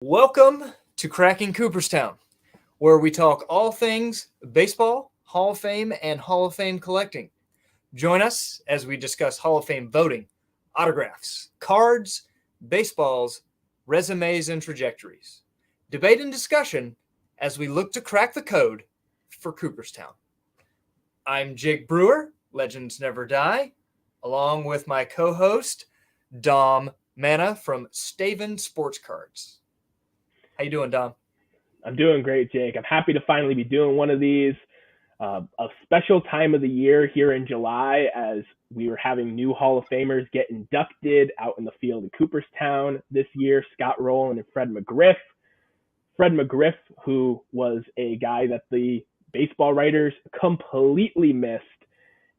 Welcome to Cracking Cooperstown, where we talk all things baseball, Hall of Fame, and Hall of Fame collecting. Join us as we discuss Hall of Fame voting, autographs, cards, baseballs, resumes, and trajectories. Debate and discussion as we look to crack the code for Cooperstown. I'm Jake Brewer, Legends Never Die, along with my co-host, Dom Manna from Staven Sports Cards. How you doing, Dom? I'm doing great, Jake. I'm happy to finally be doing one of these. A special time of the year here in July as we were having new Hall of Famers get inducted out in the field in Cooperstown this year. Scott Rowland and Fred McGriff. Fred McGriff, who was a guy that the baseball writers completely missed,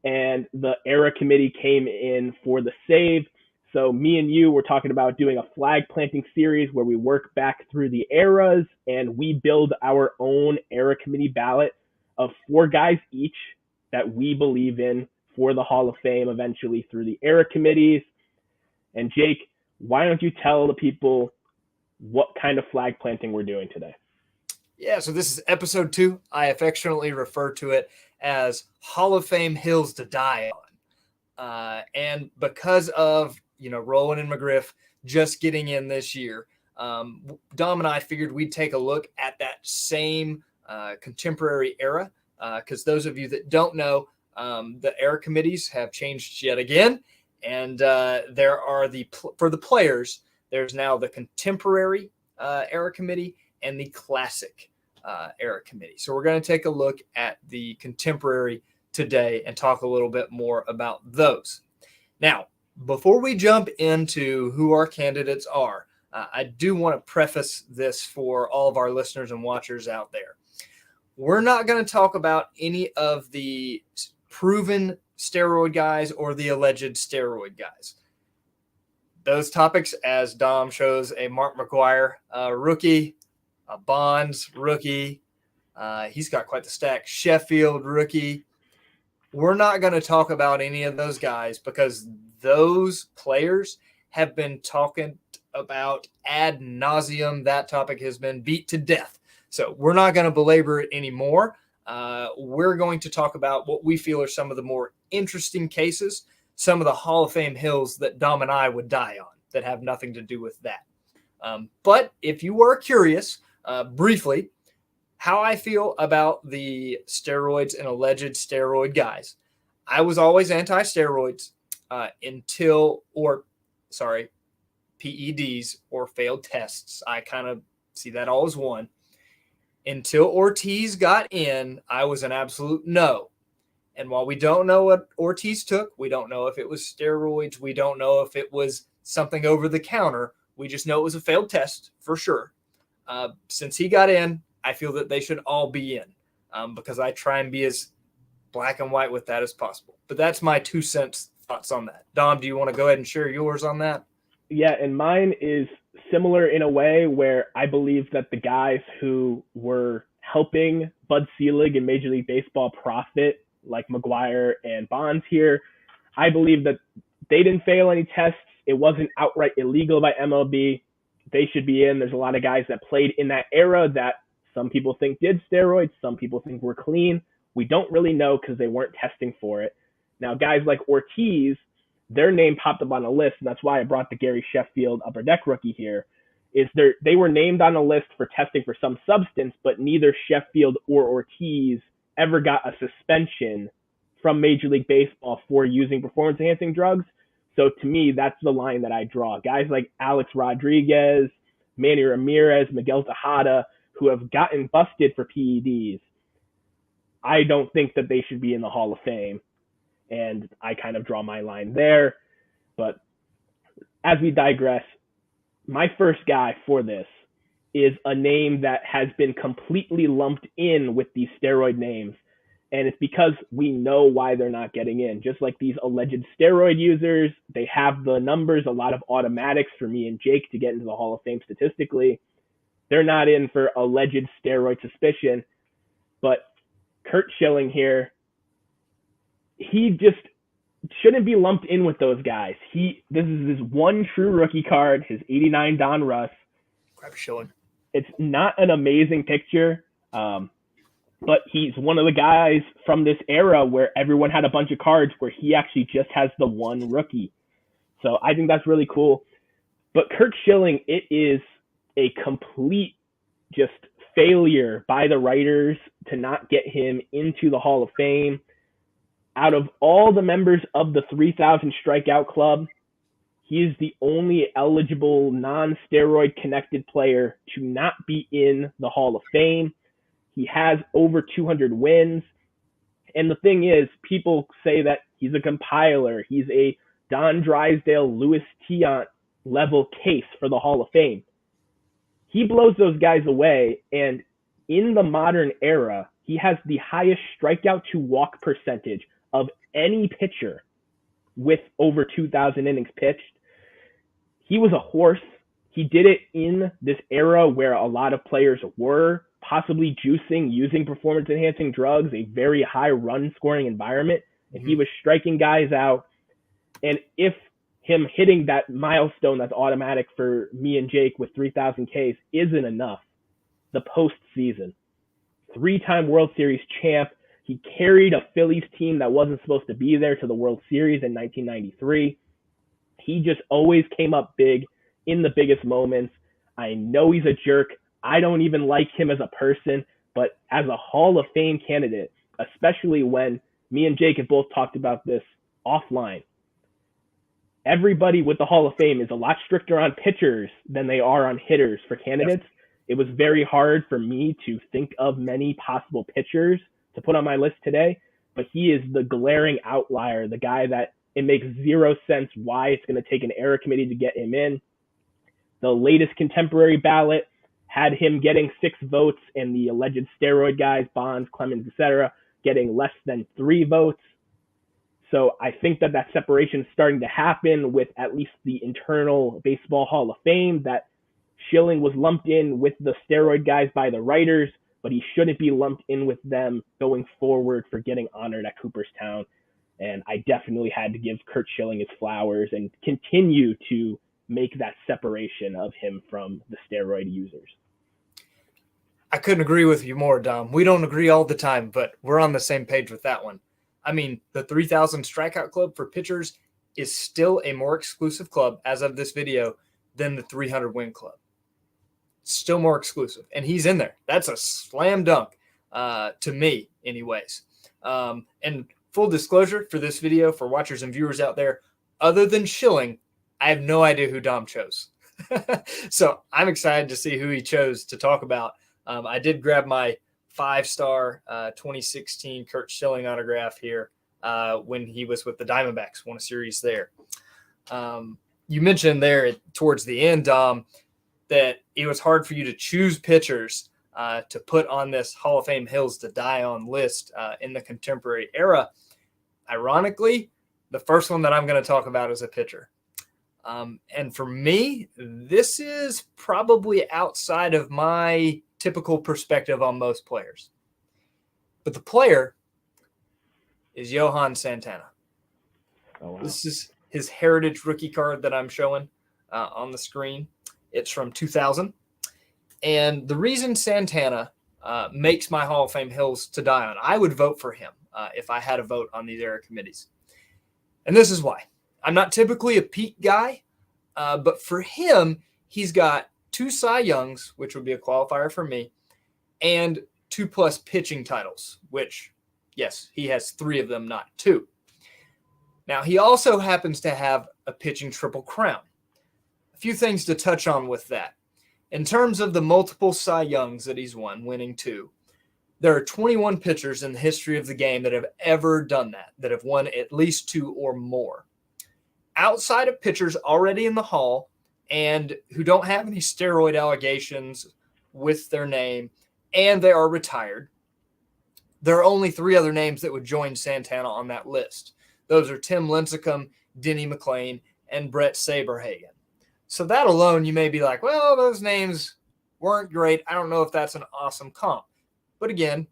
and the era committee came in for the save. So me and you were talking about doing a flag planting series where we work back through the eras and we build our own era committee ballot of 4 guys each that we believe in for the Hall of Fame eventually through the era committees. And Jake, why don't you tell the people what kind of flag planting we're doing today? Yeah, so this is episode 2. I affectionately refer to it as Hall of Fame Hills to Die on. And because of Rowland and McGriff just getting in this year, Dom and I figured we'd take a look at that same contemporary era, because those of you that don't know, the era committees have changed yet again, and there are for the players, there's now the contemporary era committee and the classic era committee. So we're going to take a look at the contemporary today and talk a little bit more about those. Now, before we jump into who our candidates are, I do want to preface this for all of our listeners and watchers out there. We're not going to talk about any of the proven steroid guys or the alleged steroid guys. Those topics, as Dom shows, a Mark McGwire rookie, a Bonds rookie, he's got quite the stack, Sheffield rookie. We're not going to talk about any of those guys because those players have been talking about ad nauseum. That topic has been beat to death. So we're not going to belabor it anymore. We're going to talk about what we feel are some of the more interesting cases, some of the Hall of Fame hills that Dom and I would die on that have nothing to do with that. But if you were curious, briefly, how I feel about the steroids and alleged steroid guys, I was always anti-steroids PEDs or failed tests. I kind of see that all as one. Until Ortiz got in, I was an absolute no. And while we don't know what Ortiz took, we don't know if it was steroids, we don't know if it was something over the counter, we just know it was a failed test for sure. Since he got in, I feel that they should all be in because I try and be as black and white with that as possible. But that's my 2 cents thoughts on that. Dom, do you want to go ahead and share yours on that? Yeah, and mine is similar in a way where I believe that the guys who were helping Bud Selig in Major League Baseball profit, like McGwire and Bonds here, I believe that they didn't fail any tests. It wasn't outright illegal by MLB. They should be in. There's a lot of guys that played in that era that some people think did steroids, some people think were clean. We don't really know because they weren't testing for it. Now, guys like Ortiz, their name popped up on a list, and that's why I brought the Gary Sheffield Upper Deck rookie here, is they were named on a list for testing for some substance, but neither Sheffield or Ortiz ever got a suspension from Major League Baseball for using performance-enhancing drugs. So to me, that's the line that I draw. Guys like Alex Rodriguez, Manny Ramirez, Miguel Tejada, who have gotten busted for PEDs, I don't think that they should be in the Hall of Fame. And I kind of draw my line there. But as we digress, my first guy for this is a name that has been completely lumped in with these steroid names. And it's because we know why they're not getting in. Just like these alleged steroid users, they have the numbers, a lot of automatics for me and Jake to get into the Hall of Fame statistically. They're not in for alleged steroid suspicion. But Curt Schilling here, he just shouldn't be lumped in with those guys. This is his one true rookie card, his 89 Don Russ. Grab Schilling. It's not an amazing picture, but he's one of the guys from this era where everyone had a bunch of cards where he actually just has the one rookie. So I think that's really cool. But Curt Schilling, it is a complete just failure by the writers to not get him into the Hall of Fame. Out of all the members of the 3,000 strikeout club, he is the only eligible non-steroid connected player to not be in the Hall of Fame. He has over 200 wins. And the thing is, people say that he's a compiler. He's a Don Drysdale, Louis Tiant level case for the Hall of Fame. He blows those guys away. And in the modern era, he has the highest strikeout to walk percentage of any pitcher with over 2,000 innings pitched. He was a horse. He did it in this era where a lot of players were possibly juicing, using performance-enhancing drugs, a very high run-scoring environment, and he was striking guys out. And if him hitting that milestone that's automatic for me and Jake with 3,000 Ks isn't enough, the postseason, 3-time World Series champ, he carried a Phillies team that wasn't supposed to be there to the World Series in 1993. He just always came up big in the biggest moments. I know he's a jerk. I don't even like him as a person, but as a Hall of Fame candidate, especially when me and Jake have both talked about this offline, everybody with the Hall of Fame is a lot stricter on pitchers than they are on hitters for candidates. It was very hard for me to think of many possible pitchers to put on my list today, but he is the glaring outlier, the guy that it makes zero sense why it's going to take an era committee to get him in. The latest contemporary ballot had him getting 6 votes and the alleged steroid guys, Bonds, Clemens, etc., getting less than 3 votes. So I think that separation is starting to happen with at least the internal Baseball Hall of Fame, that Schilling was lumped in with the steroid guys by the writers, but he shouldn't be lumped in with them going forward for getting honored at Cooperstown. And I definitely had to give Curt Schilling his flowers and continue to make that separation of him from the steroid users. I couldn't agree with you more, Dom. We don't agree all the time, but we're on the same page with that one. I mean, the 3,000 strikeout club for pitchers is still a more exclusive club as of this video than the 300 win club. Still more exclusive. And he's in there. That's a slam dunk to me anyways. And full disclosure for this video, for watchers and viewers out there, other than Schilling, I have no idea who Dom chose. So I'm excited to see who he chose to talk about. I did grab my 5-star 2016 Curt Schilling autograph here when he was with the Diamondbacks, won a series there. You mentioned there towards the end, Dom, that it was hard for you to choose pitchers to put on this Hall of Fame Hills to Die On list in the contemporary era. Ironically, the first one that I'm going to talk about is a pitcher. And for me, this is probably outside of my typical perspective on most players. But the player is Johan Santana. Oh, wow. This is his heritage rookie card that I'm showing on the screen. It's from 2000. And the reason Santana makes my Hall of Fame Hills to Die On, I would vote for him if I had a vote on these era committees. And this is why. I'm not typically a peak guy, but for him, he's got 2 Cy Youngs, which would be a qualifier for me, and 2+ pitching titles, which, yes, he has 3 of them, not 2. Now, he also happens to have a pitching triple crown. A few things to touch on with that. In terms of the multiple Cy Youngs that he's won, winning 2, there are 21 pitchers in the history of the game that have ever done that have won at least 2 or more. Outside of pitchers already in the Hall and who don't have any steroid allegations with their name and they are retired, there are only 3 other names that would join Santana on that list. Those are Tim Lincecum, Denny McLain, and Brett Saberhagen. So that alone, you may be like, well, those names weren't great. I don't know if that's an awesome comp. But again,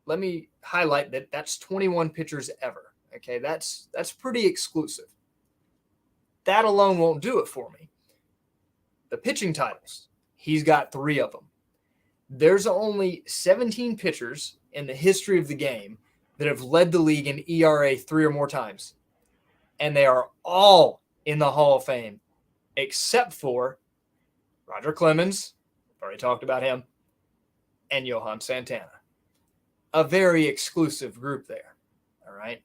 let me highlight that that's 21 pitchers ever. Okay, that's pretty exclusive. That alone won't do it for me. The pitching titles. He's got 3 of them. There's only 17 pitchers in the history of the game that have led the league in ERA 3 or more times. And they are all in the Hall of Fame, except for Roger Clemens, already talked about him, and Johan Santana. A very exclusive group there, all right?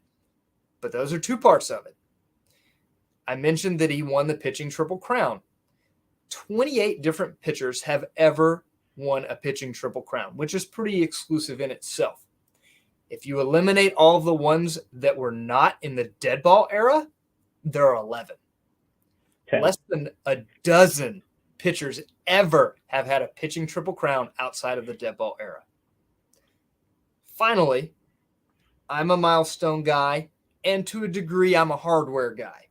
But those are 2 parts of it. I mentioned that he won the pitching Triple Crown. 28 different pitchers have ever won a pitching Triple Crown, which is pretty exclusive in itself. If you eliminate all of the ones that were not in the dead ball era, there are 11. 10. Less than a dozen pitchers ever have had a pitching Triple Crown outside of the dead ball era. Finally, I'm a milestone guy, and to a degree, I'm a hardware guy.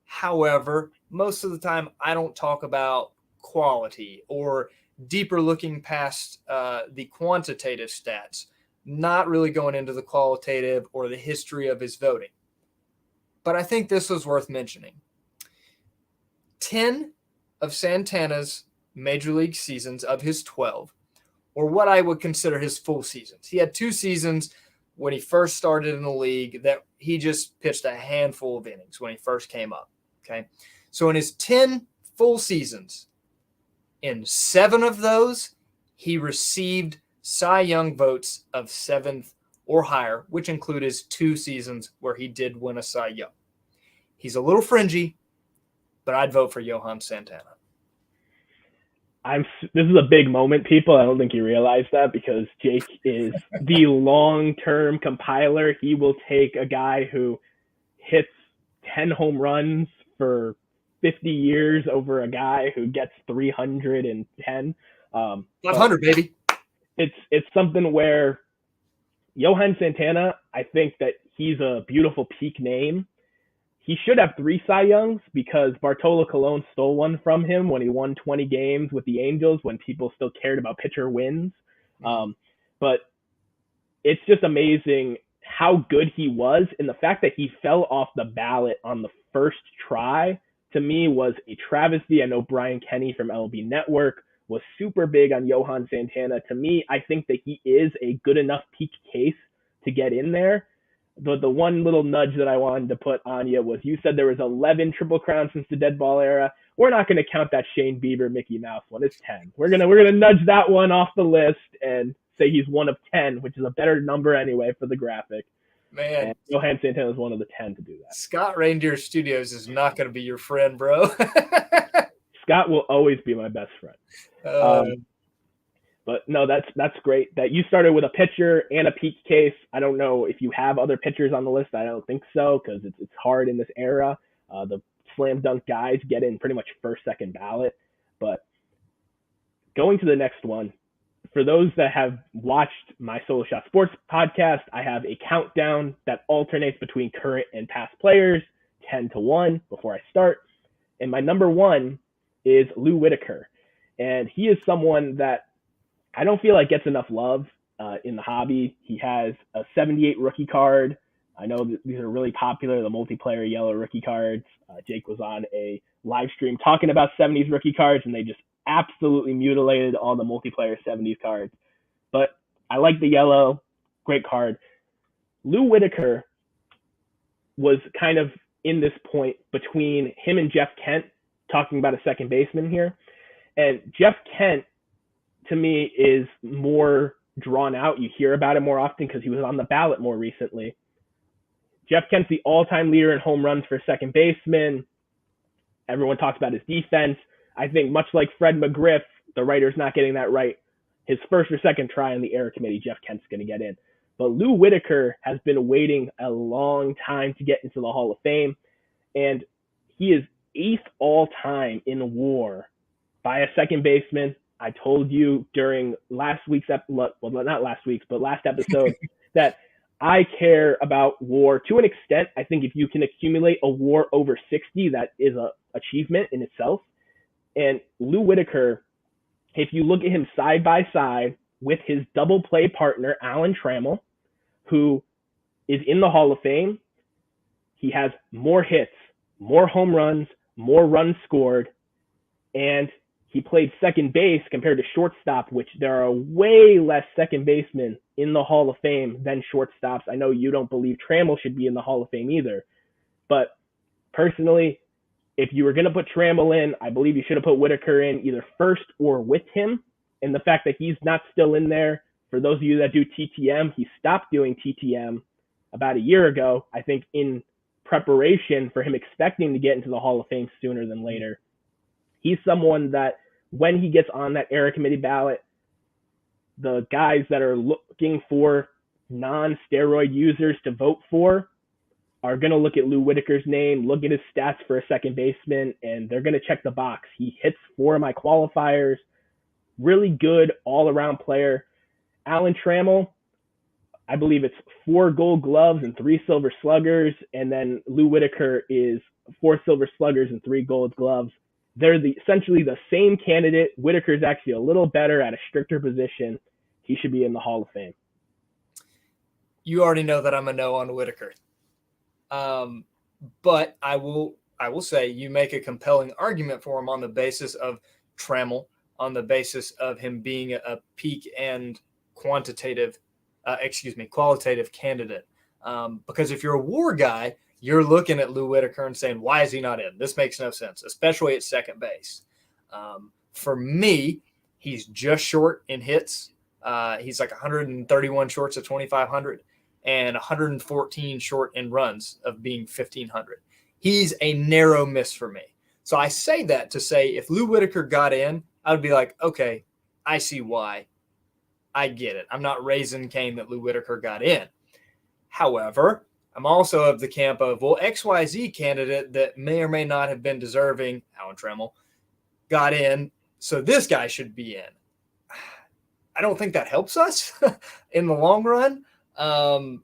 However, most of the time, I don't talk about quality or deeper looking past the quantitative stats, not really going into the qualitative or the history of his voting. But I think this was worth mentioning. 10 of Santana's major league seasons of his 12, or what I would consider his full seasons. He had 2 seasons when he first started in the league that he just pitched a handful of innings when he first came up. Okay. So in his 10 full seasons, in 7 of those, he received Cy Young votes of 7th or higher, which include his 2 seasons where he did win a Cy Young. He's a little fringy, but I'd vote for Johan Santana. This is a big moment, people. I don't think you realize that because Jake is the long-term compiler. He will take a guy who hits 10 home runs for 50 years over a guy who gets 310. 500, baby. It's something where Johan Santana, I think that he's a beautiful peak name. He should have 3 Cy Youngs because Bartolo Colon stole one from him when he won 20 games with the Angels when people still cared about pitcher wins. But it's just amazing how good he was. And the fact that he fell off the ballot on the first try, to me, was a travesty. I know Brian Kenny from LB Network was super big on Johan Santana. To me, I think that he is a good enough peak case to get in there. The one little nudge that I wanted to put on you was you said there was 11 Triple Crowns since the dead ball era. We're not going to count that Shane Bieber Mickey Mouse one. It's 10. We're gonna nudge that one off the list and say he's one of 10, which is a better number anyway for the graphic. Man, and Johan Santana is one of the 10 to do that. Scott Reindeer Studios is not going to be your friend, bro. Scott will always be my best friend. But no, that's great that you started with a pitcher and a peak case. I don't know if you have other pitchers on the list. I don't think so because it's hard in this era. The slam dunk guys get in pretty much first, second ballot. But going to the next one, for those that have watched my Solo Shot Sports podcast, I have a countdown that alternates between current and past players, 10-1 before I start. And my number 1 is Lou Whitaker. And he is someone that I don't feel like gets enough love in the hobby. He has a 78 rookie card. I know that these are really popular, the multiplayer yellow rookie cards. Jake was on a live stream talking about 70s rookie cards, and they just absolutely mutilated all the multiplayer 70s cards. But I like the yellow. Great card. Lou Whitaker was kind of in this point between him and Jeff Kent, talking about a second baseman here. And Jeff Kent, to me, is more drawn out. You hear about him more often because he was on the ballot more recently. Jeff Kent's the all-time leader in home runs for second baseman. Everyone talks about his defense. I think much like Fred McGriff, the writer's not getting that right. His first or second try on the error committee, Jeff Kent's going to get in. But Lou Whitaker has been waiting a long time to get into the Hall of Fame, and he is 8th all-time in WAR by a second baseman. I told you during last episode that I care about WAR to an extent. I think if you can accumulate a WAR over 60, that is an achievement in itself. And Lou Whitaker, if you look at him side by side with his double play partner, Alan Trammell, who is in the Hall of Fame, he has more hits, more home runs, more runs scored, and he played second base compared to shortstop, which there are way less second basemen in the Hall of Fame than shortstops. I know you don't believe Trammell should be in the Hall of Fame either, but personally, if you were going to put Trammell in, I believe you should have put Whitaker in either first or with him. And the fact that he's not still in there, for those of you that do TTM, he stopped doing TTM about a year ago, I think in preparation for him expecting to get into the Hall of Fame sooner than later. He's someone that when he gets on that era committee ballot, the guys that are looking for non-steroid users to vote for are going to look at Lou Whitaker's name, look at his stats for a second baseman, and they're going to check the box. He hits 4 of my qualifiers. Really good all-around player. Alan Trammell, I believe it's 4 gold gloves and 3 silver sluggers, and then Lou Whitaker is 4 silver sluggers and 3 gold gloves. They're essentially the same candidate. Whitaker's actually a little better at a stricter position. He should be in the Hall of Fame. You already know that I'm a no on Whitaker. But I will say you make a compelling argument for him on the basis of Trammell, on the basis of him being a peak and qualitative candidate. Because if you're a WAR guy, you're looking at Lou Whitaker and saying, why is he not in? This makes no sense, especially at second base. For me, he's just short in hits. He's like 131 shorts of 2,500 and 114 short in runs of being 1,500. He's a narrow miss for me. So I say that to say if Lou Whitaker got in, I would be like, okay, I see why. I get it. I'm not raising Cain that Lou Whitaker got in. However, I'm also of the camp of, well, XYZ candidate that may or may not have been deserving, Alan Trammell, got in, so this guy should be in. I don't think that helps us in the long run. And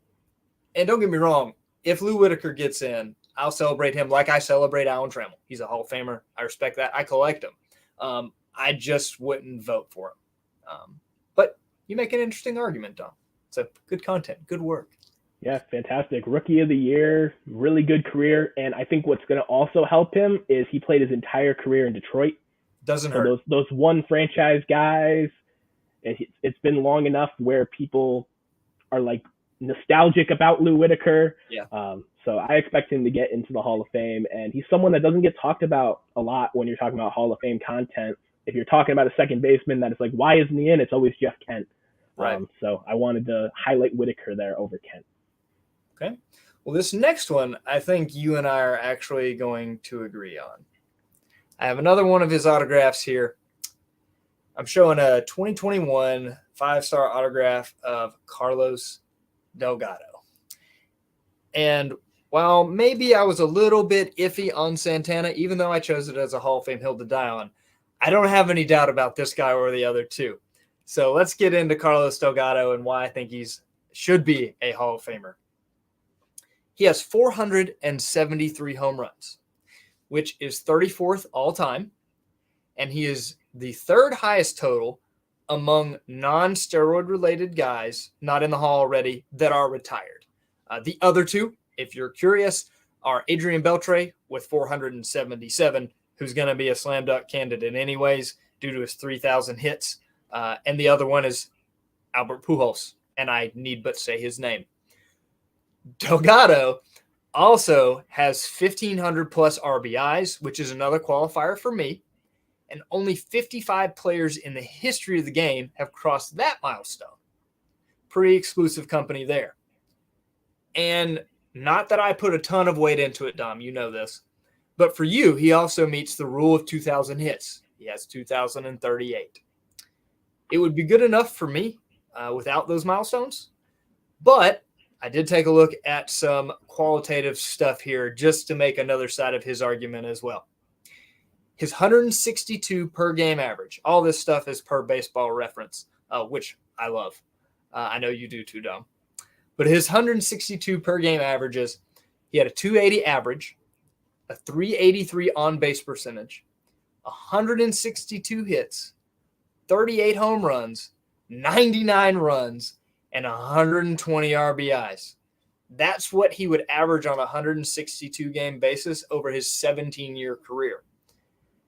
don't get me wrong, if Lou Whitaker gets in, I'll celebrate him like I celebrate Alan Trammell. He's a Hall of Famer. I respect that. I collect him. I just wouldn't vote for him. But you make an interesting argument, Dom. So good content, good work. Yeah, fantastic. Rookie of the year, really good career. And I think what's going to also help him is he played his entire career in Detroit. Doesn't hurt. Those one franchise guys, it's been long enough where people are like nostalgic about Lou Whitaker. Yeah. So I expect him to get into the Hall of Fame. And he's someone that doesn't get talked about a lot when you're talking about Hall of Fame content. If you're talking about a second baseman that is like, why isn't he in? It's always Jeff Kent. Right. So I wanted to highlight Whitaker there over Kent. Okay. Well, this next one, I think you and I are actually going to agree on. I have another one of his autographs here. I'm showing a 2021 5-star autograph of Carlos Delgado. And while maybe I was a little bit iffy on Santana, even though I chose it as a Hall of Fame hill to die on, I don't have any doubt about this guy or the other two. So let's get into Carlos Delgado and why I think should be a Hall of Famer. He has 473 home runs, which is 34th all time. And he is the 3rd highest total among non-steroid related guys, not in the Hall already, that are retired. The other two, if you're curious, are Adrian Beltre with 477, who's going to be a slam dunk candidate anyways due to his 3,000 hits. And the other one is Albert Pujols, and I need but say his name. Delgado also has 1,500 plus RBIs, which is another qualifier for me. And only 55 players in the history of the game have crossed that milestone. Pretty exclusive company there. And not that I put a ton of weight into it, Dom, you know this. But for you, he also meets the rule of 2,000 hits. He has 2,038. It would be good enough for me without those milestones. But I did take a look at some qualitative stuff here just to make another side of his argument as well. His 162 per game average. All this stuff is per Baseball Reference, which I love. I know you do too, Dom. But his 162 per game averages, he had a 280 average, a 383 on-base percentage, 162 hits, 38 home runs, 99 runs, and 120 RBIs. That's what he would average on a 162 game basis over his 17-year career.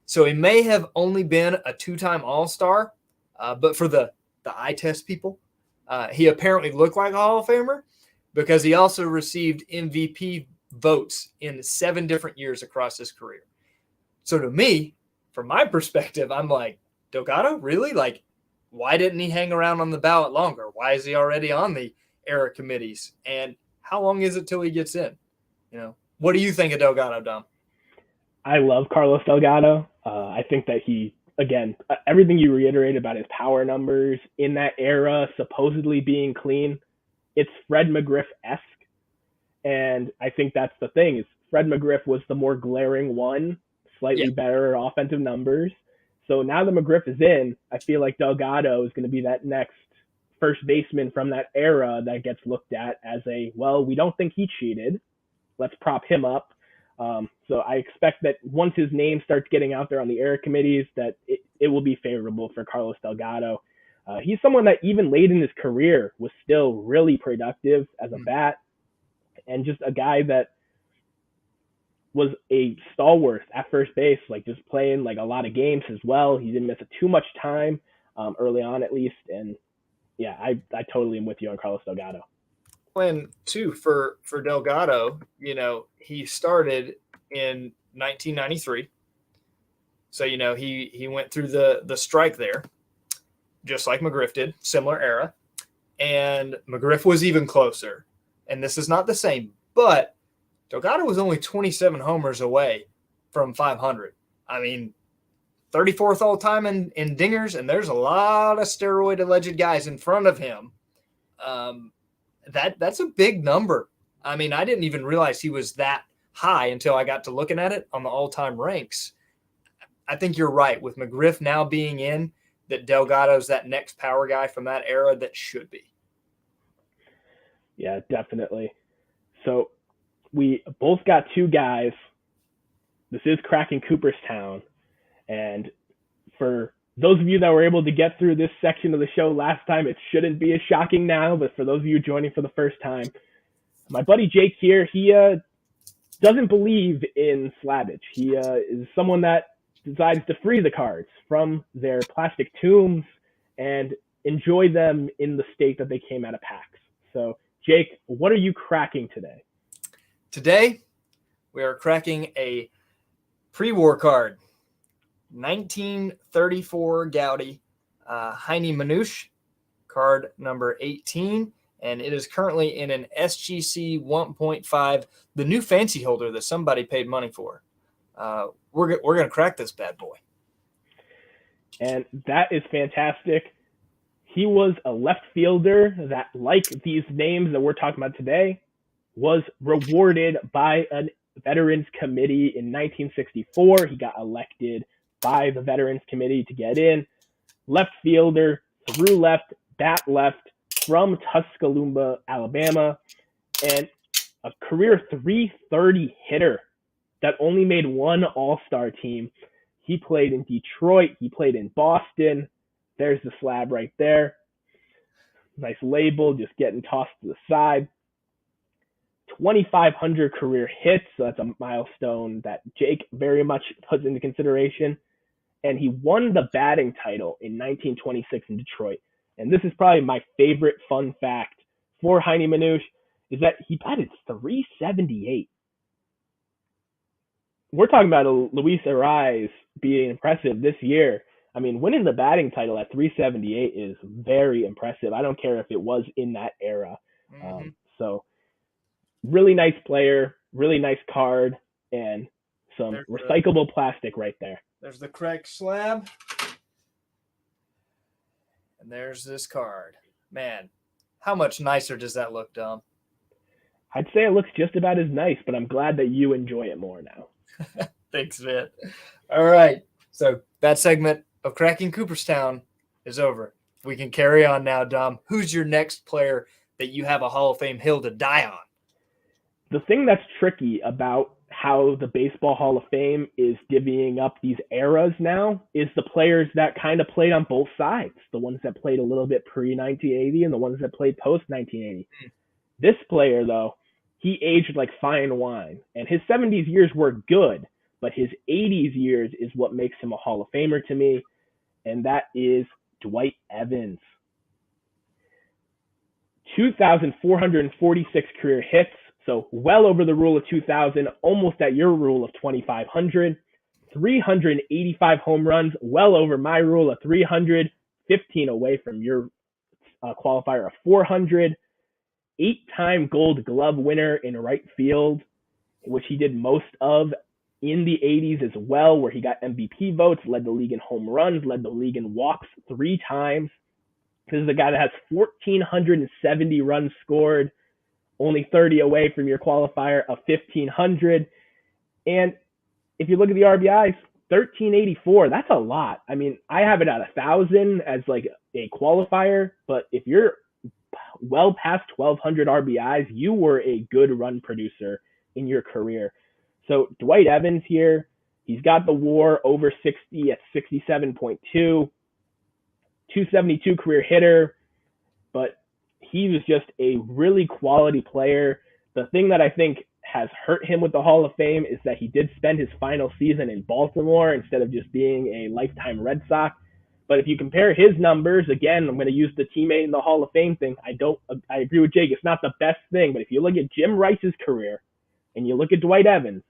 So he may have only been a two-time All-Star, but for the eye test people, he apparently looked like a Hall of Famer because he also received MVP votes in 7 different years across his career. So to me, from my perspective, I'm like, Delgado, really? Like, why didn't he hang around on the ballot longer? Why is he already on the era committees? And how long is it till he gets in? What do you think of Delgado, Dom? I love Carlos Delgado. I think that he, again, everything you reiterated about his power numbers in that era, supposedly being clean, it's Fred McGriff-esque. And I think that's the thing, is Fred McGriff was the more glaring one, slightly better offensive numbers. So now that McGriff is in, I feel like Delgado is going to be that next first baseman from that era that gets looked at as we don't think he cheated. Let's prop him up. So I expect that once his name starts getting out there on the era committees, that it will be favorable for Carlos Delgado. He's someone that even late in his career was still really productive as a bat, and just a guy that was a stalwart at first base, like just playing like a lot of games as well. He didn't miss too much time early on, at least. And yeah, I totally am with you on Carlos Delgado. And too, for Delgado, he started in 1993. So, he went through the strike there, just like McGriff did, similar era. And McGriff was even closer. And this is not the same, but Delgado was only 27 homers away from 500. I mean, 34th all time in dingers, and there's a lot of steroid alleged guys in front of him. That's a big number. I mean, I didn't even realize he was that high until I got to looking at it on the all-time ranks. I think you're right with McGriff now being in, that Delgado's that next power guy from that era that should be. Yeah, definitely. So we both got 2 guys. This is Cracking Cooperstown. And for those of you that were able to get through this section of the show last time, it shouldn't be as shocking now. But for those of you joining for the first time, my buddy Jake here, he doesn't believe in slabbage. He is someone that decides to free the cards from their plastic tombs and enjoy them in the state that they came out of packs. So, Jake, what are you cracking today? Today, we are cracking a pre-war card. 1934 Gaudi, Heine Manouche, card number 18, and it is currently in an SGC 1.5, the new fancy holder that somebody paid money for. We're going to crack this bad boy. And that is fantastic. He was a left fielder that, like these names that we're talking about today, was rewarded by a Veterans Committee in 1964. He got elected by the Veterans Committee to get in. Left fielder, through left, bat left, from Tuscaloosa, Alabama, and a career .330 hitter that only made one All-Star team. He played in Detroit. He played in Boston. There's the slab right there. Nice label, just getting tossed to the side. 2,500 career hits, so that's a milestone that Jake very much puts into consideration. And he won the batting title in 1926 in Detroit. And this is probably my favorite fun fact for Heine Manouche, is that he batted .378. We're talking about Luis Ariz being impressive this year. I mean, winning the batting title at .378 is very impressive. I don't care if it was in that era. So really nice player, really nice card, and some recyclable plastic right there. There's the cracked slab. And there's this card. Man, how much nicer does that look, Dom? I'd say it looks just about as nice, but I'm glad that you enjoy it more now. Thanks, man. All right. So that segment of Cracking Cooperstown is over. We can carry on now, Dom. Who's your next player that you have a Hall of Fame hill to die on? The thing that's tricky about how the Baseball Hall of Fame is divvying up these eras now is the players that kind of played on both sides, the ones that played a little bit pre-1980 and the ones that played post-1980. This player, though, he aged like fine wine, and his 70s years were good, but his 80s years is what makes him a Hall of Famer to me, and that is Dwight Evans. 2,446 career hits, so well over the rule of 2,000, almost at your rule of 2,500. 385 home runs, well over my rule of 300, 15 away from your qualifier of 400. 8-time Gold Glove winner in right field, which he did most of in the 80s as well, where he got MVP votes, led the league in home runs, led the league in walks 3 times. This is a guy that has 1,470 runs scored, only 30 away from your qualifier of 1,500. And if you look at the RBIs, 1,384, that's a lot. I mean, I have it at 1,000 as like a qualifier, but if you're well past 1,200 RBIs, you were a good run producer in your career. So Dwight Evans here, he's got the WAR over 60 at 67.2. 272 career hitter, but he was just a really quality player. The thing that I think has hurt him with the Hall of Fame is that he did spend his final season in Baltimore instead of just being a lifetime Red Sox. But if you compare his numbers, again, I'm going to use the teammate in the Hall of Fame thing. I agree with Jake. It's not the best thing, but if you look at Jim Rice's career and you look at Dwight Evans,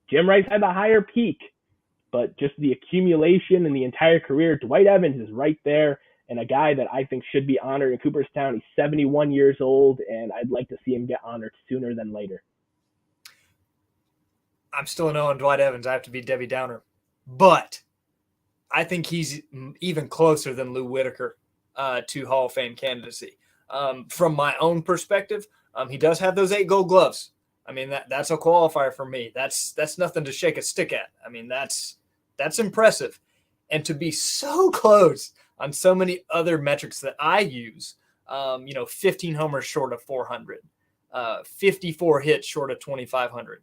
Jim Rice had the higher peak, but just the accumulation in the entire career, Dwight Evans is right there. And a guy that I think should be honored in Cooperstown. He's 71 years old, and I'd like to see him get honored sooner than later. I'm still a no on Dwight Evans. I have to be Debbie Downer. But I think he's even closer than Lou Whitaker to Hall of Fame candidacy. From my own perspective, he does have those 8 Gold Gloves. I mean, that's a qualifier for me. That's nothing to shake a stick at. I mean, that's impressive. And to be so close on so many other metrics that I use, 15 homers short of 400, 54 hits short of 2,500,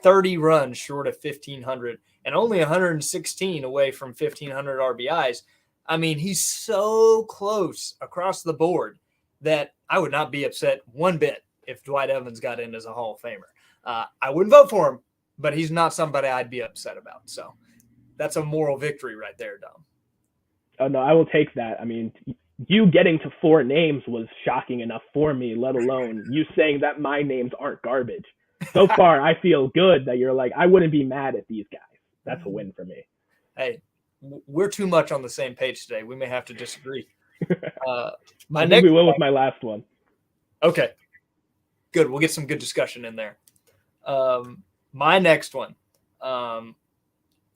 30 runs short of 1,500, and only 116 away from 1,500 RBIs. I mean, he's so close across the board that I would not be upset one bit if Dwight Evans got in as a Hall of Famer. I wouldn't vote for him, but he's not somebody I'd be upset about. So that's a moral victory right there, Dom. Oh, no, I will take that. I mean, you getting to 4 names was shocking enough for me, let alone you saying that my names aren't garbage. So far, I feel good that you're like, I wouldn't be mad at these guys. That's a win for me. Hey, we're too much on the same page today. We may have to disagree. I think we will with my last one. Okay, good. We'll get some good discussion in there. My next one,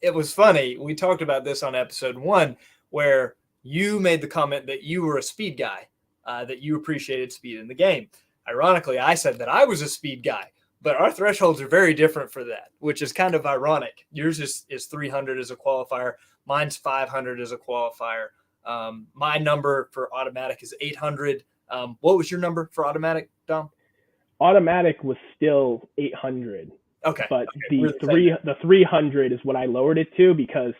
it was funny. We talked about this on episode 1, where you made the comment that you were a speed guy, that you appreciated speed in the game. Ironically, I said that I was a speed guy, but our thresholds are very different for that, which is kind of ironic. Yours is 300 as a qualifier. Mine's 500 as a qualifier. My number for automatic is 800. What was your number for automatic, Dom? Automatic was still 800. Okay. But the 300 is what I lowered it to, because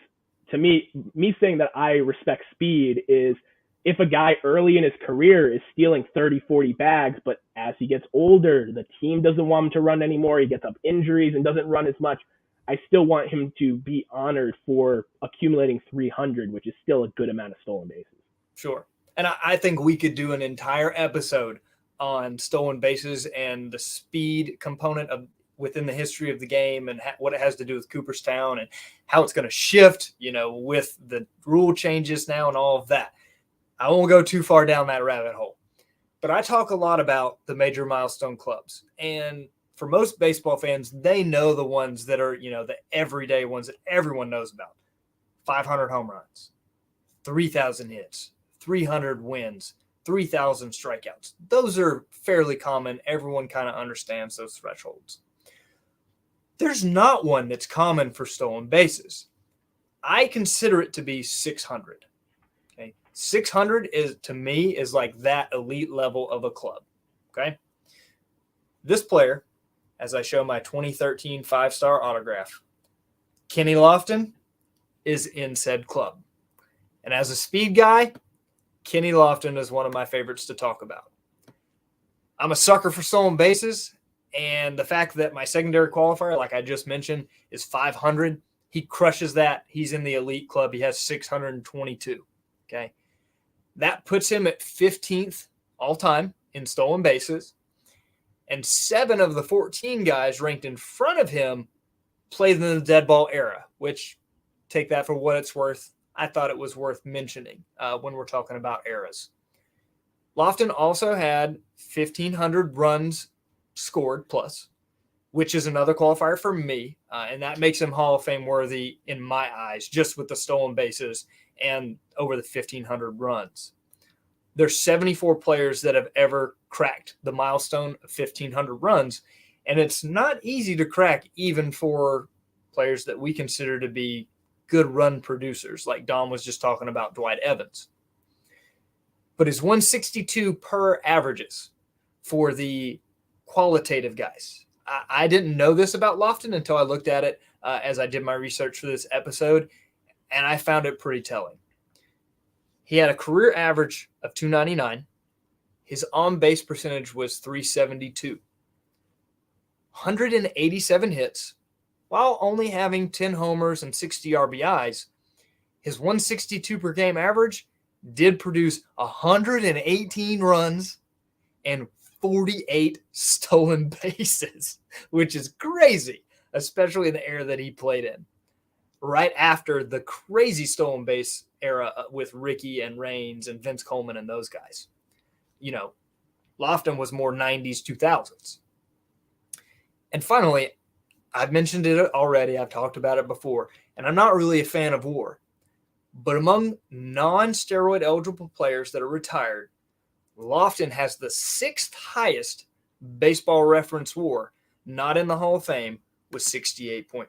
to me saying that I respect speed is if a guy early in his career is stealing 30, 40 bags, but as he gets older, the team doesn't want him to run anymore. He gets up injuries and doesn't run as much. I still want him to be honored for accumulating 300, which is still a good amount of stolen bases. Sure. And I think we could do an entire episode on stolen bases and the speed component of within the history of the game and what it has to do with Cooperstown and how it's going to shift, with the rule changes now and all of that. I won't go too far down that rabbit hole, but I talk a lot about the major milestone clubs. And for most baseball fans, they know the ones that are, the everyday ones that everyone knows about. 500 home runs, 3,000 hits, 300 wins, 3,000 strikeouts. Those are fairly common. Everyone kind of understands those thresholds. There's not one that's common for stolen bases. I consider it to be 600. Okay, 600 to me is like that elite level of a club. Okay, this player, as I show my 2013 5-star autograph, Kenny Lofton, is in said club. And as a speed guy, Kenny Lofton is one of my favorites to talk about. I'm a sucker for stolen bases. And the fact that my secondary qualifier, like I just mentioned, is 500, He crushes that. He's in the elite club. He has 622. Okay. That puts him at 15th all time in stolen bases. And 7 of the 14 guys ranked in front of him played in the dead ball era, which, take that for what it's worth. I thought it was worth mentioning when we're talking about eras. Lofton also had 1,500 runs scored plus, which is another qualifier for me. And that makes him Hall of Fame worthy in my eyes, just with the stolen bases and over the 1,500 runs. There's 74 players that have ever cracked the milestone of 1,500 runs. And it's not easy to crack even for players that we consider to be good run producers, like Dom was just talking about Dwight Evans. But his 162 per averages for the qualitative guys. I didn't know this about Lofton until I looked at it as I did my research for this episode, and I found it pretty telling. He had a career average of 299. His on-base percentage was 372. 187 hits, while only having 10 homers and 60 RBIs. His 162 per game average did produce 118 runs and 48 stolen bases, which is crazy, especially in the era that he played in. Right after the crazy stolen base era with Ricky and Raines and Vince Coleman and those guys. You know, Lofton was more 90s, 2000s. And finally, I've mentioned it already. I've talked about it before, and I'm not really a fan of WAR. But among non-steroid eligible players that are retired, Lofton has the 6th highest baseball reference WAR, not in the Hall of Fame, with 68.4.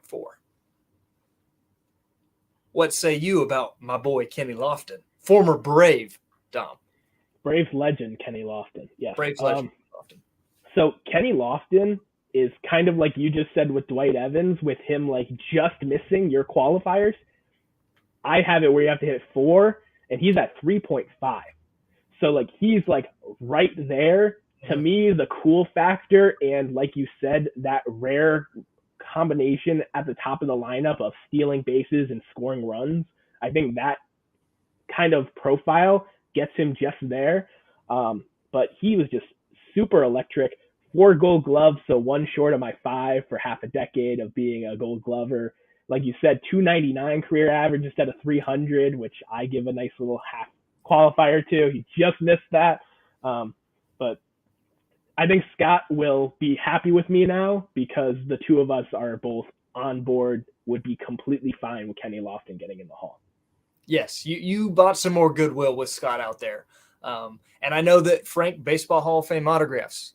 What say you about my boy Kenny Lofton, former Brave, Dom? Braves legend Kenny Lofton, yes. Braves legend Lofton. So Kenny Lofton is kind of like you just said with Dwight Evans, with him like just missing your qualifiers. I have it where you have to hit 4, and he's at 3.5. So like he's like right there. To me, the cool factor, and like you said, that rare combination at the top of the lineup of stealing bases and scoring runs, I think that kind of profile gets him just there. But he was just super electric. 4 Gold Gloves, so 1 short of my 5 for half a decade of being a Gold Glover. Like you said, 299 career average instead of 300, which I give a nice little half qualifier to. He just missed that. But I think Scott will be happy with me now because the two of us are both on board, would be completely fine with Kenny Lofton getting in the Hall. Yes, you bought some more goodwill with Scott out there. And I know that Frank, Baseball Hall of Fame autographs,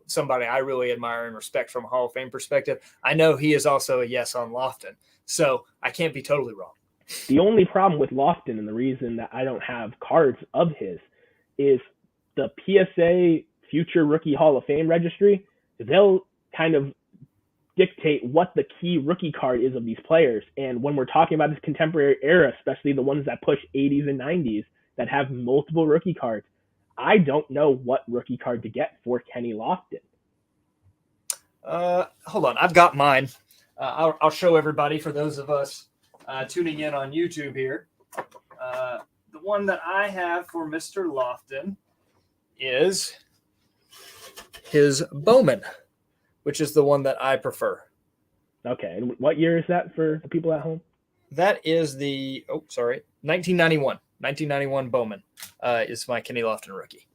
somebody I really admire and respect from a Hall of Fame perspective. I know he is also a yes on Lofton, so I can't be totally wrong. The only problem with Lofton, and the reason that I don't have cards of his, is the PSA Future Rookie Hall of Fame registry. They'll kind of dictate what the key rookie card is of these players. And when we're talking about this contemporary era, especially the ones that push 80s and 90s that have multiple rookie cards, I don't know what rookie card to get for Kenny Lofton. Hold on. I've got mine. I'll show everybody, for those of us tuning in on YouTube here. The one that I have for Mr. Lofton is his Bowman, which is the one that I prefer. Okay. And what year is that for the people at home? That is the 1991. 1991 Bowman is my Kenny Lofton rookie.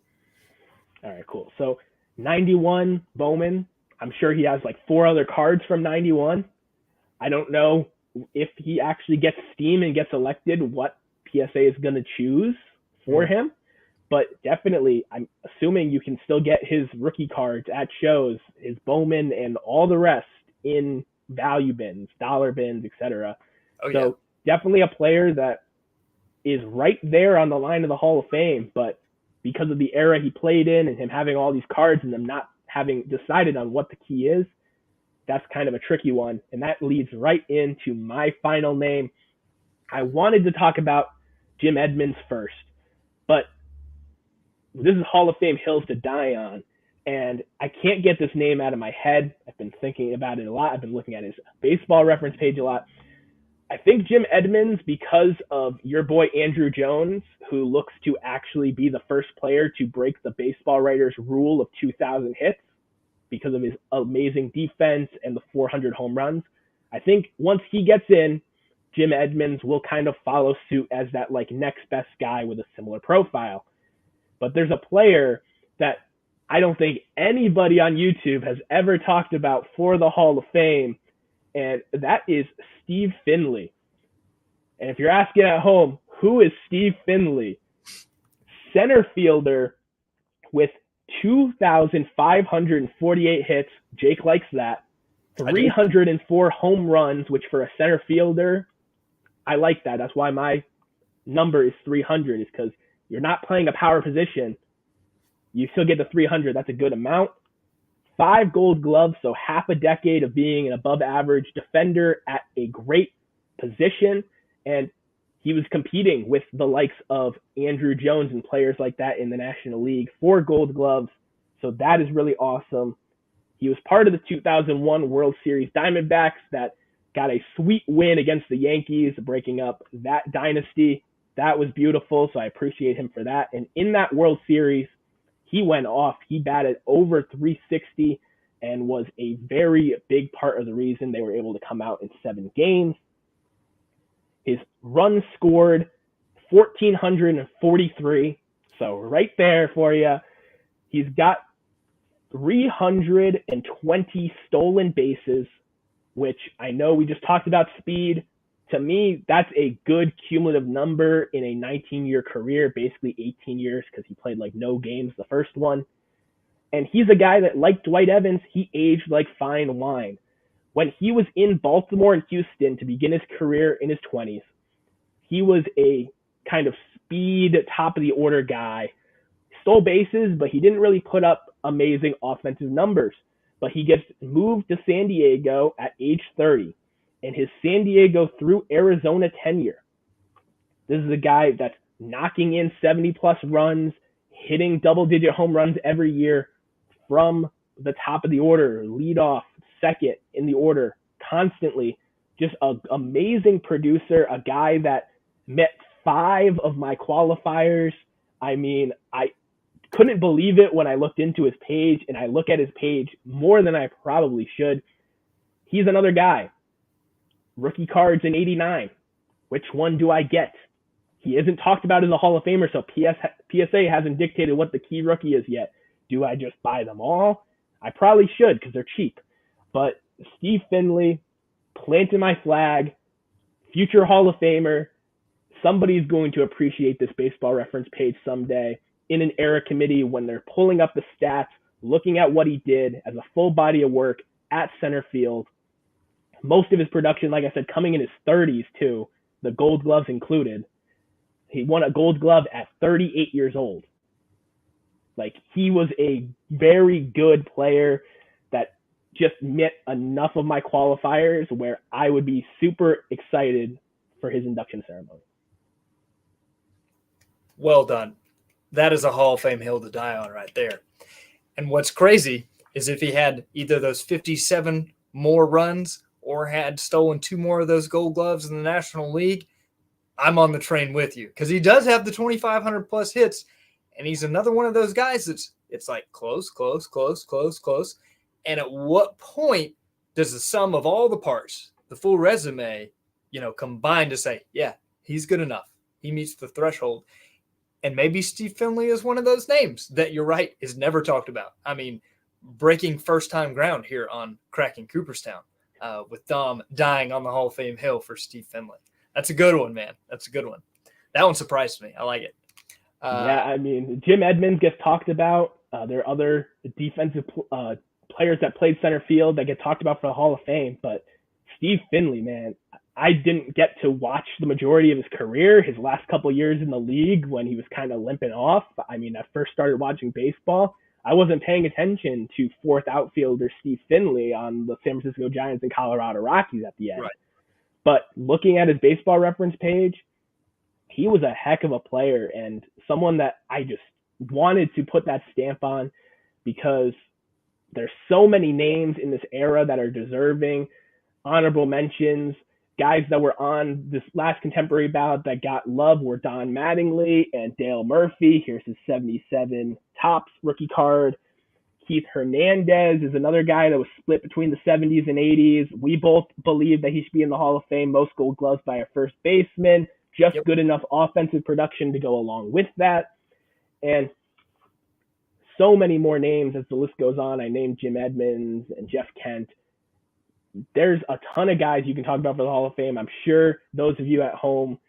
All right, cool. So 91 Bowman. I'm sure he has like 4 other cards from 91. I don't know if he actually gets steam and gets elected, what PSA is going to choose for him. But definitely, I'm assuming you can still get his rookie cards at shows, his Bowman and all the rest in value bins, dollar bins, etc. So definitely a player that is right there on the line of the Hall of Fame, but because of the era he played in and him having all these cards and them not having decided on what the key is, that's kind of a tricky one. And that leads right into my final name. I wanted to talk about Jim Edmonds first, but this is Hall of Fame hills to die on, and I can't get this name out of my head. I've been thinking about it a lot. I've been looking at his baseball reference page a lot. I think Jim Edmonds, because of your boy Andrew Jones, who looks to actually be the first player to break the baseball writers' rule of 2,000 hits because of his amazing defense and the 400 home runs. I think once he gets in, Jim Edmonds will kind of follow suit as that like next best guy with a similar profile. But there's a player that I don't think anybody on YouTube has ever talked about for the Hall of Fame, and that is Steve Finley. And if you're asking at home, who is Steve Finley? Center fielder with 2,548 hits. Jake likes that. 304 home runs, which for a center fielder, I like that. That's why my number is 300, is because you're not playing a power position. You still get the 300. That's a good amount. 5 Gold Gloves, so half a decade of being an above average defender at a great position. And he was competing with the likes of Andrew Jones and players like that in the National League. 4 Gold Gloves, so that is really awesome. He was part of the 2001 World Series Diamondbacks that got a sweet win against the Yankees, breaking up that dynasty. That was beautiful, so I appreciate him for that. And in that World Series, he went off. He batted over 360 and was a very big part of the reason they were able to come out in 7 games. His runs scored 1,443, so right there for you. He's got 320 stolen bases, which I know we just talked about speed. To me, that's a good cumulative number in a 19-year career, basically 18 years because he played like no games the first one. And he's a guy that, like Dwight Evans, he aged like fine wine. When he was in Baltimore and Houston to begin his career in his 20s, he was a kind of speed, top of the order guy. Stole bases, but he didn't really put up amazing offensive numbers. But he gets moved to San Diego at age 30. And his San Diego through Arizona tenure, this is a guy that's knocking in 70-plus runs, hitting double-digit home runs every year from the top of the order, lead off, second in the order, constantly. Just an amazing producer, a guy that met 5 of my qualifiers. I mean, I couldn't believe it when I looked into his page, and I look at his page more than I probably should. He's another guy. Rookie cards in 89. Which one do I get? He isn't talked about as a Hall of Famer, so PSA hasn't dictated what the key rookie is yet. Do I just buy them all? I probably should because they're cheap. But Steve Finley, planting my flag, future Hall of Famer. Somebody's going to appreciate this Baseball Reference page someday in an era committee when they're pulling up the stats, looking at what he did as a full body of work at center field. Most of his production, like I said, coming in his 30s too, the Gold Gloves included. He won a Gold Glove at 38 years old. Like, he was a very good player that just met enough of my qualifiers where I would be super excited for his induction ceremony. Well done. That is a Hall of Fame hill to die on right there. And what's crazy is if he had either those 57 more runs or had stolen 2 more of those Gold Gloves in the National League, I'm on the train with you because he does have the 2,500 plus hits, and he's another one of those guys it's like close. And at what point does the sum of all the parts, the full resume, combine to say, yeah, he's good enough. He meets the threshold. And maybe Steve Finley is one of those names that, you're right, is never talked about. I mean, breaking first-time ground here on Cracking Cooperstown with Dom dying on the Hall of Fame hill for Steve Finley. That's a good one, man. That's a good one. That one surprised me. I like it. Yeah, I mean, Jim Edmonds gets talked about. There are other defensive players that played center field that get talked about for the Hall of Fame. But Steve Finley, man, I didn't get to watch the majority of his career, his last couple of years in the league when he was kind of limping off. I mean, I first started watching baseball. I wasn't paying attention to 4th outfielder Steve Finley on the San Francisco Giants and Colorado Rockies at the end. Right. But looking at his Baseball Reference page, he was a heck of a player and someone that I just wanted to put that stamp on because there's so many names in this era that are deserving honorable mentions. guys that were on this last contemporary ballot that got love were Don Mattingly and Dale Murphy. Here's his 77 Topps rookie card. Keith Hernandez is another guy that was split between the 70s and 80s. We both believe that he should be in the Hall of Fame. Most gold gloves by a first baseman. Just good enough offensive production to go along with that. And so many more names as the list goes on. I named Jim Edmonds and Jeff Kent. There's a ton of guys you can talk about for the Hall of Fame. I'm sure those of you at home,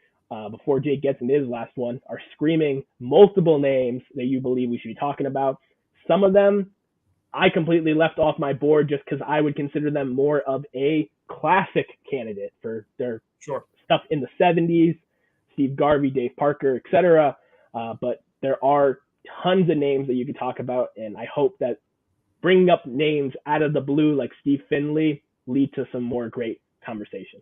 before Jake gets into his last one, are screaming multiple names that you believe we should be talking about. Some of them I completely left off my board just because I would consider them more of a classic candidate for their stuff in the 70s, Steve Garvey, Dave Parker, etc. But there are tons of names that you could talk about, and I hope that bringing up names out of the blue like Steve Finley lead to some more great conversation.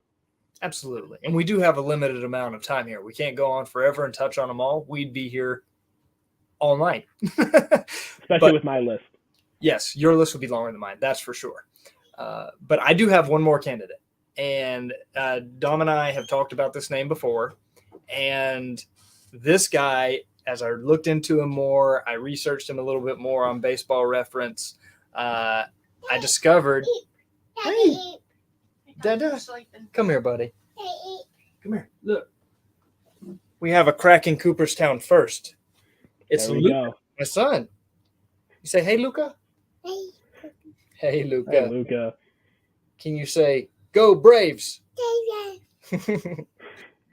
Absolutely. And we do have a limited amount of time here. We can't go on forever and touch on them all. We'd be here all night. Especially with my list. Yes, your list would be longer than mine. That's for sure. But I do have one more candidate. And Dom and I have talked about this name before. And this guy, as I looked into him more, I researched him a little bit more on Baseball Reference. I discovered... Hey, Dada, come here, buddy. Come here. Look, we have a Cracking Cooperstown first. It's Luca, my son. You say, "Hey, Luca." Hey. Hey, Luca. Hey, Luca. Can you say, "Go Braves"? Hey.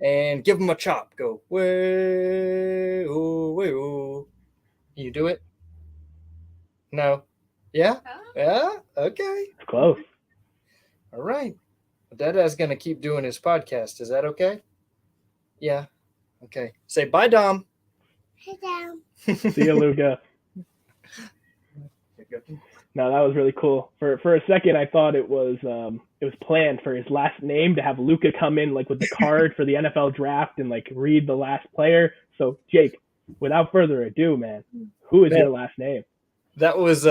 And give them a chop. Go way, oh, way, oh. Can you do it? No. Yeah. Yeah. Okay. It's close. All right. Dada's going to keep doing his podcast. Is that okay? Yeah. Okay. Say bye, Dom. Hey, Dom. See you, Luca. No, that was really cool. For a second, I thought it was planned for his last name to have Luca come in like with the card for the NFL draft and like read the last player. So, Jake, without further ado, man, who is your last name? That was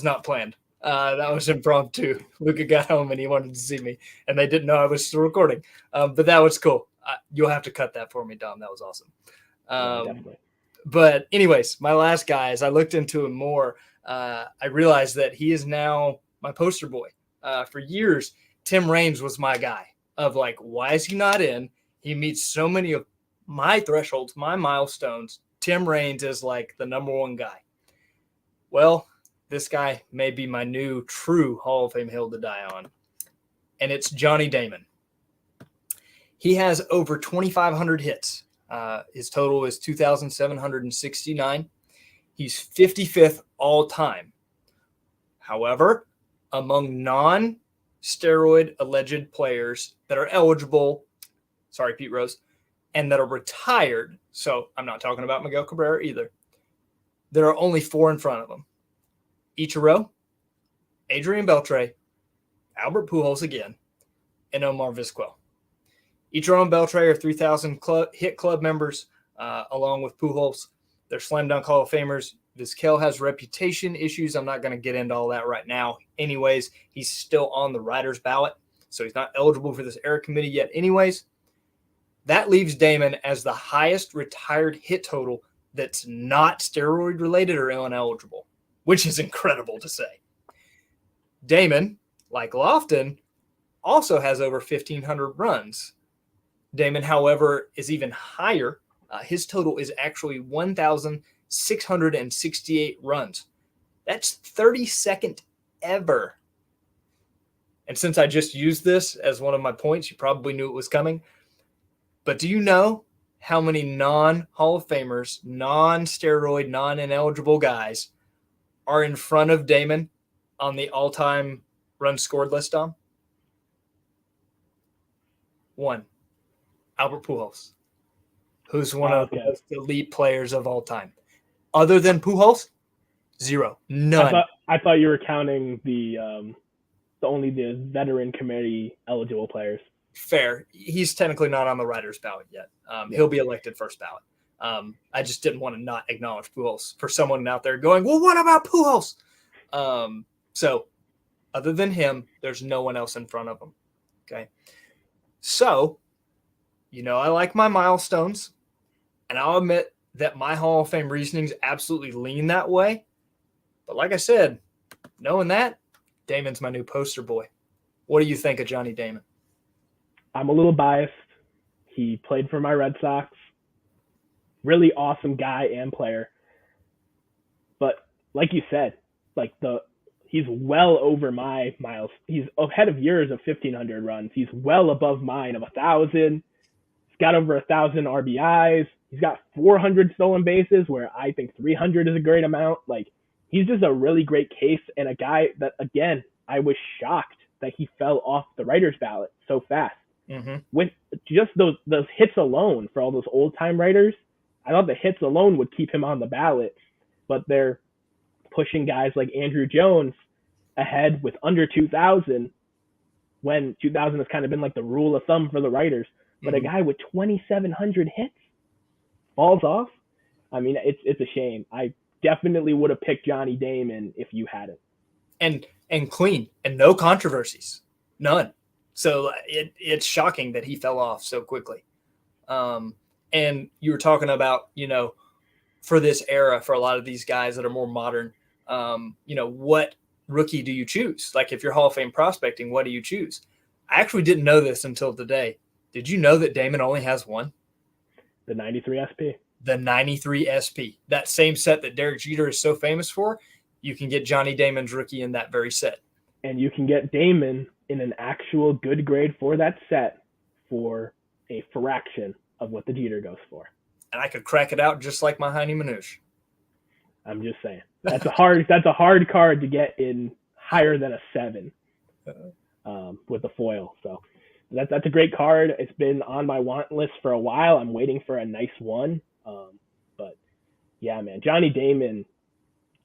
not planned. That was impromptu. Luca got home and he wanted to see me, and they didn't know I was still recording. But that was cool. You'll have to cut that for me, Dom. That was awesome. Definitely. But anyways, my last guy, as I looked into him more, I realized that he is now my poster boy. For years, Tim Raines was my guy of like, why is he not in? He meets so many of my thresholds, my milestones. Tim Raines is like the number one guy. Well, this guy may be my new true Hall of Fame hill to die on, and it's Johnny Damon. He has over 2,500 hits. His total is 2,769. He's 55th all time. However, among non-steroid alleged players that are eligible, sorry, Pete Rose, and that are retired, so I'm not talking about Miguel Cabrera either, there are only 4 in front of him. Ichiro, Adrian Beltre, Albert Pujols again, and Omar Vizquel. Ichiro and Beltre are 3,000 hit club members, along with Pujols. They're slam dunk Hall of Famers. Vizquel has reputation issues. I'm not going to get into all that right now. Anyways, he's still on the writer's ballot, so he's not eligible for this era committee yet. Anyways, that leaves Damon as the highest retired hit total that's not steroid related or ineligible, which is incredible to say. Damon, like Lofton, also has over 1,500 runs. Damon, however, is even higher. His total is actually 1,668 runs. That's 32nd ever. And since I just used this as one of my points, you probably knew it was coming. But do you know how many non-Hall of Famers, non-steroid, non-ineligible guys are in front of Damon on the all-time runs scored list, Dom? 1. Albert Pujols, who's one of the most elite players of all time. Other than Pujols, 0. None. I thought you were counting the only the veteran committee eligible players. Fair. He's technically not on the writer's ballot yet. He'll be elected first ballot. I just didn't want to not acknowledge Pujols for someone out there going, well, what about Pujols? So other than him, there's no one else in front of him. Okay. So, I like my milestones, and I'll admit that my Hall of Fame reasonings absolutely lean that way. But like I said, knowing that, Damon's my new poster boy. What do you think of Johnny Damon? I'm a little biased. He played for my Red Sox. Really awesome guy and player. But like you said, he's well over my miles. He's ahead of yours of 1,500 runs. He's well above mine of 1,000. He's got over 1,000 RBIs. He's got 400 stolen bases, where I think 300 is a great amount. He's just a really great case, and a guy that, again, I was shocked that he fell off the writer's ballot so fast. Mm-hmm. With just those hits alone for all those old-time writers, I thought the hits alone would keep him on the ballot, but they're pushing guys like Andrew Jones ahead with under 2,000, when 2,000 has kind of been like the rule of thumb for the writers. But a guy with 2,700 hits falls off. I mean, it's a shame. I definitely would have picked Johnny Damon if you hadn't. And clean, and no controversies, none. So it's shocking that he fell off so quickly. And you were talking about, for this era, for a lot of these guys that are more modern, what rookie do you choose? Like, if you're Hall of Fame prospecting, what do you choose? I actually didn't know this until today. Did you know that Damon only has one? The 93 SP. The 93 SP. That same set that Derek Jeter is so famous for, you can get Johnny Damon's rookie in that very set. And you can get Damon in an actual good grade for that set for a fraction of what the Jeter goes for. And I could crack it out just like my Heine Manouche. I'm just saying. That's a hard card to get in higher than a 7 with the foil. So that's a great card. It's been on my want list for a while. I'm waiting for a nice one. But yeah, man, Johnny Damon,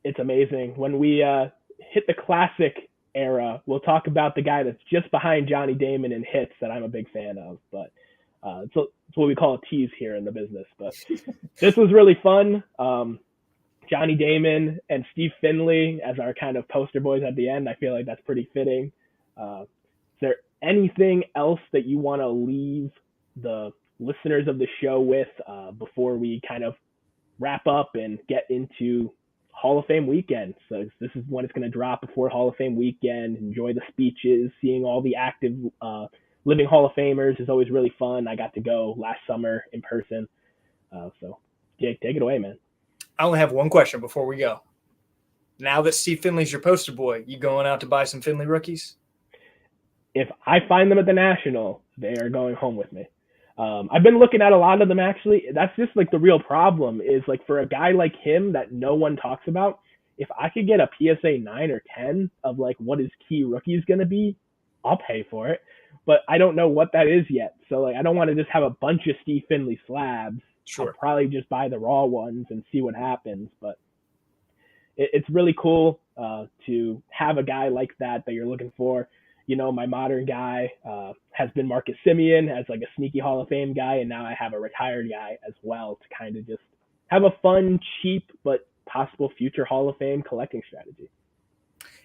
it's amazing. When we hit the classic era, we'll talk about the guy that's just behind Johnny Damon in hits that I'm a big fan of. But it's what we call a tease here in the business. But this was really fun. Johnny Damon and Steve Finley as our kind of poster boys at the end. I feel like that's pretty fitting. Is there anything else that you want to leave the listeners of the show with before we kind of wrap up and get into Hall of Fame weekend? So this is when it's going to drop, before Hall of Fame weekend. Enjoy the speeches. Seeing all the active living Hall of Famers is always really fun. I got to go last summer in person. So Jake, take it away, man. I only have one question before we go. Now that Steve Finley's your poster boy, you going out to buy some Finley rookies? If I find them at the National, they are going home with me. I've been looking at a lot of them, actually. That's just like the real problem is, like, for a guy like him that no one talks about, if I could get a PSA 9 or 10 of like what his key rookie is going to be, I'll pay for it. But I don't know what that is yet. So like, I don't want to just have a bunch of Steve Finley slabs. Sure. I'll probably just buy the raw ones and see what happens. But it's really cool to have a guy like that you're looking for. My modern guy has been Marcus Semien as like a sneaky Hall of Fame guy, and now I have a retired guy as well to kind of just have a fun, cheap, but possible future Hall of Fame collecting strategy.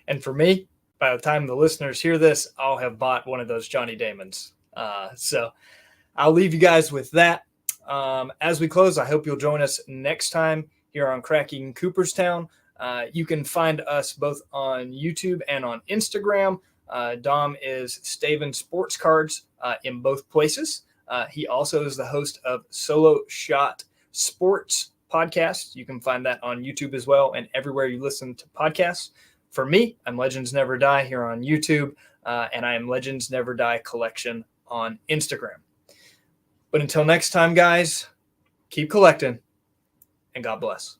And for me, by the time the listeners hear this, I'll have bought one of those Johnny Damons. So I'll leave you guys with that. As we close, I hope you'll join us next time here on Cracking Cooperstown. You can find us both on YouTube and on Instagram. Dom is Staven Sports Cards in both places. He also is the host of Solo Shot Sports podcast. You can find that on YouTube as well and everywhere you listen to podcasts. For me, I'm Legends Never Die here on YouTube, and I am Legends Never Die Collection on Instagram. But until next time, guys, keep collecting, and God bless.